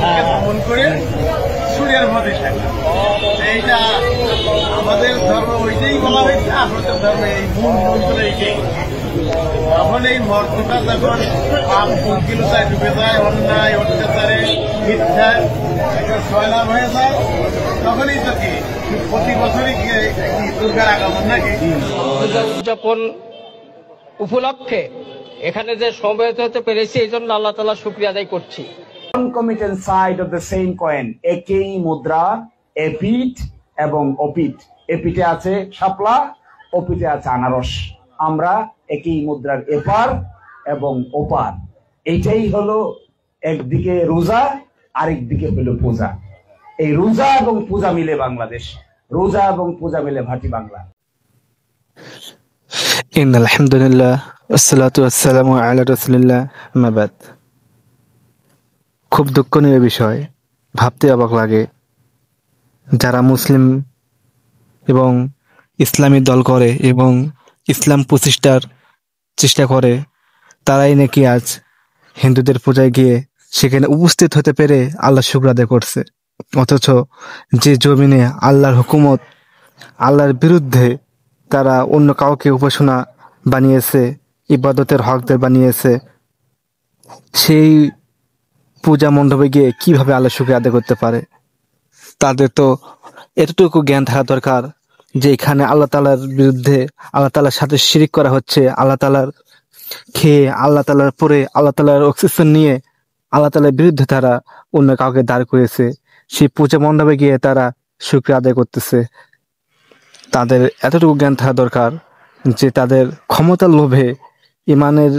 দমন করে সূর্যের মধ্যে থাকে। এইটা আমাদের ধর্ম ওইটাই বলা হয়েছে, আপনাদের ধর্ম এই মূল মন্ত্র এইটাই। তখন এই মর্তটা যখন পাপ পঙ্কিলতায় ডুবে যায়, অন্যায় অত্যাচারে মিথ্যা সয়লাভ হয়ে যায়, তখনই তো কি প্রতি বছরই কি দুর্গার আগমন নাকি? উদযাপন উপলক্ষে এখানে যে সমবেত হতে পেরেছি এই জন্য আল্লাহ তাআলা শুকরিয়া আদায় করছি। Concomitant side of the same coin, একই মুদ্রা, এপিঠ এবং ওপিঠ। এপিঠে আছে শাপলা, ওপিঠে আছে আনারস। আমরা একই মুদ্রার এপার এবং ওপার। এইটাই হলো একদিকে রোজা, আরেকদিকে হলো পূজা। এই রোজা এবং পূজা মিলে বাংলাদেশ, রোজা এবং পূজা মিলে ভাটি বাংলা। ইন্নাল হামদুলিল্লাহ ওয়াসসালাতু ওয়াসসালামু আলা রাসূলিল্লাহ আম্মা বাদ। খুব দুঃখনীয় বিষয়, ভাবতে অবাক লাগে। যারা মুসলিম এবং ইসলামী দল করে এবং ইসলাম প্রতিষ্ঠার চেষ্টা করে, তারাই নাকি আজ হিন্দুদের পূজায় গিয়ে সেখানে উপস্থিত হতে পেরে আল্লাহ শুকর আদায় করছে। অথচ যে জমিনে আল্লাহর হুকুমত, আল্লাহর বিরুদ্ধে তারা অন্য কাউকে উপাসনা বানিয়েছে, ইবাদতের হকদার বানিয়েছে, সেই পূজা মণ্ডপে গিয়ে কিভাবে আল্লাহ শুকর আদায় করতে পারে? তাদের তো এতটুকু জ্ঞান থাকা দরকার যে এখানে আল্লাহ তাআলার বিরুদ্ধে, আল্লাহ তাআলার সাথে শিরিক করা হচ্ছে। আল্লাহ তাআলার খেয়ে, আল্লাহ তাআলার পরে, আল্লাহ তাআলার অক্সিজেন নিয়ে আল্লাহ তাআলার বিরুদ্ধে তারা অন্য কাউকে দাঁড় করেছে। সেই পূজা মণ্ডপে গিয়ে তারা শুকর আদায় করতেছে। তাদের এতটুকু জ্ঞান থাকা দরকার যে তাদের ক্ষমতার লোভে ইমানের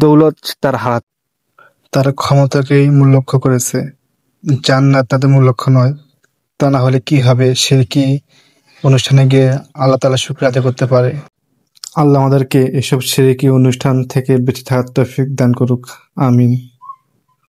দৌলত তারা হারাত, তারা ক্ষমতাকেই মূল লক্ষ্য করেছে, জান্নাত তাদের মূল লক্ষ্য নয়। তা না হলে কি হবে? সে কি অনুষ্ঠানে গিয়ে আল্লাহ তাআলা শুকর আদায় করতে পারে? আল্লাহ আমাদেরকে এসব শিরকি অনুষ্ঠান থেকে বেঁচে থাকার তৌফিক দান করুক, আমিন।